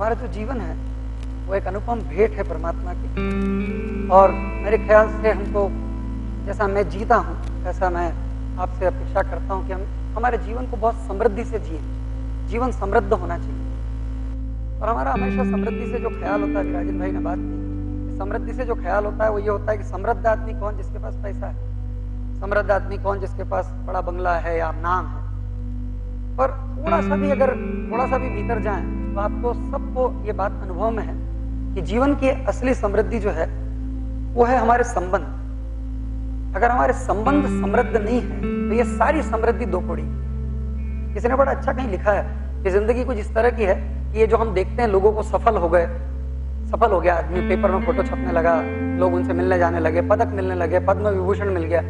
हमारा जो जीवन है वो एक अनुपम भेंट है परमात्मा की, और मेरे ख्याल से हमको, जैसा मैं जीता हूँ ऐसा मैं आपसे अपेक्षा करता हूँ कि हम हमारे जीवन को बहुत समृद्धि से जिए। जीवन समृद्ध होना चाहिए, और हमारा हमेशा समृद्धि से जो ख्याल होता है, विराजन भाई ने बात की, समृद्धि से जो ख्याल होता है वो ये होता है कि समृद्ध आदमी कौन जिसके पास पैसा है, समृद्ध आदमी कौन जिसके पास बड़ा बंगला है या नाम है। पर थोड़ा सा भी भीतर जाएं तो आपको सबको ये बात अनुभव में है कि जीवन की असली समृद्धि जो है वो है हमारे संबंध। अगर हमारे संबंध समृद्ध नहीं है तो ये सारी समृद्धि दो कोड़ी। किसी ने बड़ा अच्छा कहीं लिखा है कि जिंदगी कुछ इस तरह की है कि ये जो हम देखते हैं लोगों को सफल हो गया आदमी, पेपर में फोटो छपने लगा, लोग उनसे मिलने जाने लगे, पदक मिलने लगे, पद्म विभूषण मिल गया।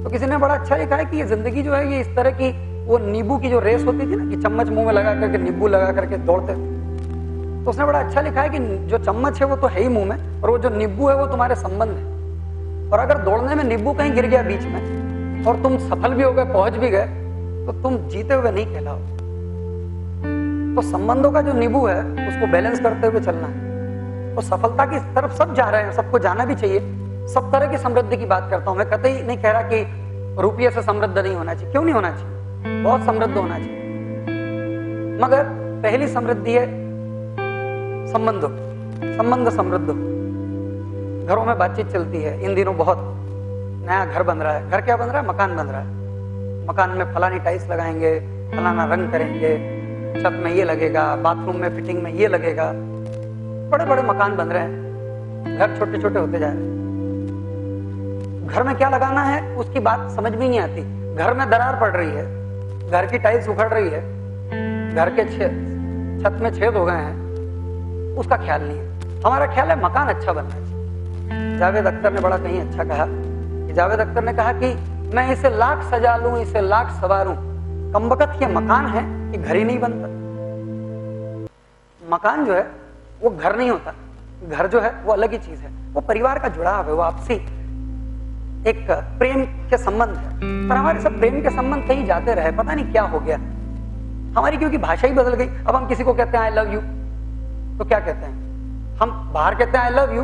तो किसी ने बड़ा अच्छा लिखा है कि ये जिंदगी जो है ये इस तरह की, वो नींबू की जो रेस होती थी ना कि चम्मच मुंह में लगा करके नींबू लगा करके दौड़ते, तो उसने बड़ा अच्छा लिखा है कि जो चम्मच है वो तो है ही मुंह में, और वो जो नींबू है वो तुम्हारे संबंध है। और अगर दौड़ने में नींबू कहीं गिर गया बीच में और तुम सफल भी हो गए, पहुंच भी गए, तो तुम जीते हुए नहीं कहलाओ। तो संबंधों का जो नींबू है उसको बैलेंस करते हुए चलना है। तो सफलता की तरफ सब जा रहे हैं, सबको जाना भी चाहिए। सब तरह की समृद्धि की बात करता हूं मैं, कतई नहीं कह रहा कि रुपये से समृद्ध नहीं होना चाहिए। क्यों नहीं होना चाहिए, बहुत समृद्ध होना चाहिए। मगर पहली समृद्धि है संबंध समृद्ध। घरों में बातचीत चलती है इन दिनों बहुत। नया घर बन रहा है, घर क्या बन रहा है, मकान बन रहा है। मकान में फलानी टाइल्स लगाएंगे, फलाना रंग करेंगे, छत में ये लगेगा, बाथरूम में फिटिंग में ये लगेगा। बड़े बड़े मकान बन रहे हैं, घर छोटे छोटे होते जा रहे हैं। घर में क्या लगाना है उसकी बात समझ में नहीं आती। घर में दरार पड़ रही है, घर की टाइल्स उखड़ रही है, घर के छत में छेद हो गए हैं, उसका ख्याल नहीं है। हमारा ख्याल है मकान अच्छा बनना चाहिए। जावेद अख्तर ने बड़ा कहीं अच्छा कहा कि जावेद अख्तर ने कहा कि मैं इसे लाख सजा लूं, इसे लाख सवारूं, कमबख्त ये मकान है कि घर ही नहीं बनता। मकान जो है वो घर नहीं होता, घर जो है वो अलग ही चीज है। वो परिवार का जुड़ाव है, वो आपसी एक प्रेम के संबंध है। पर हमारे सब प्रेम के संबंध कहीं जाते रहे, पता नहीं क्या हो गया हमारी, क्योंकि भाषा ही बदल गई। अब हम किसी को कहते हैं आई लव यू तो क्या कहते हैं, हम बाहर कहते हैं आई लव यू,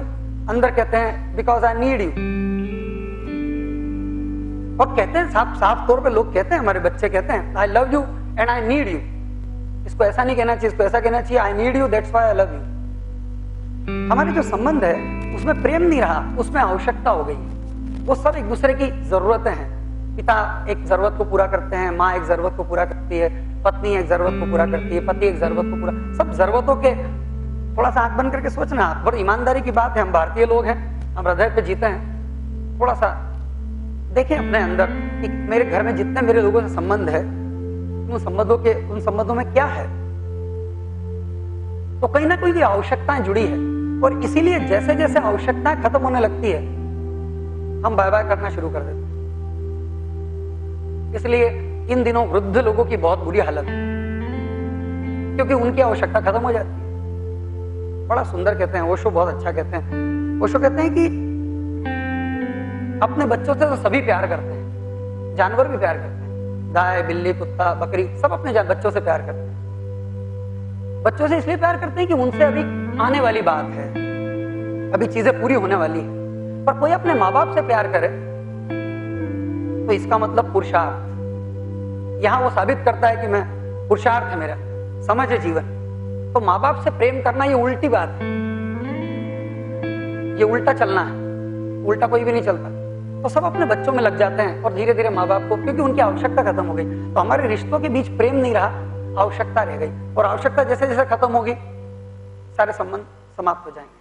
अंदर कहते हैं बिकॉज आई नीड यू। और कहते हैं साफ तौर पे लोग कहते हैं, हमारे बच्चे कहते हैं I love you and I need you. इसको ऐसा नहीं कहना चाहिए, इसको ऐसा कहना चाहिए I need you that's why I love you. हमारे जो संबंध है उसमें प्रेम नहीं रहा, उसमें आवश्यकता हो गई। वो सब एक दूसरे की जरूरतें हैं। पिता एक जरूरत को पूरा करते हैं, माँ एक जरूरत को पूरा करती है, पत्नी एक जरूरत को पूरा करती है, पति एक जरूरत को पूरा, सब जरूरतों के थोड़ा सा आंख बंद करके सोचना। बड़ी ईमानदारी की बात है, हम भारतीय लोग हैं, हम हृदय पे जीते हैं। थोड़ा सा देखें अपने अंदर कि मेरे घर में जितने मेरे लोगों से संबंध है, उन संबंधों में क्या है। तो कहीं ना कोई आवश्यकताएं जुड़ी है, और इसीलिए जैसे जैसे आवश्यकताएं खत्म होने लगती है हम बाय बाय करना शुरू कर देते हैं। इसलिए इन दिनों वृद्ध लोगों की बहुत बुरी हालत है, क्योंकि उनकी आवश्यकता खत्म हो जाती है। बड़ा सुंदर कहते हैं ओशो, बहुत अच्छा कहते हैं ओशो, कहते हैं कि अपने बच्चों से तो सभी प्यार करते हैं, जानवर भी प्यार करते हैं, गाय बिल्ली कुत्ता बकरी सब अपने बच्चों से प्यार करते हैं। बच्चों से इसलिए प्यार करते हैं कि उनसे अभी आने वाली बात है, अभी चीजें पूरी होने वाली है। पर कोई अपने माँ बाप से प्यार करे तो इसका मतलब पुरुषार्थ। यहां वो साबित करता है कि मैं पुरुषार्थ है, मेरा समझ है जीवन। तो माँ बाप से प्रेम करना ये उल्टी बात है, ये उल्टा चलना है, उल्टा कोई भी नहीं चलता। तो सब अपने बच्चों में लग जाते हैं और धीरे धीरे माँ बाप को, क्योंकि उनकी आवश्यकता खत्म हो गई। तो हमारे रिश्तों के बीच प्रेम नहीं रहा, आवश्यकता रह गई, और आवश्यकता जैसे जैसे खत्म होगी सारे संबंध समाप्त हो जाएंगे।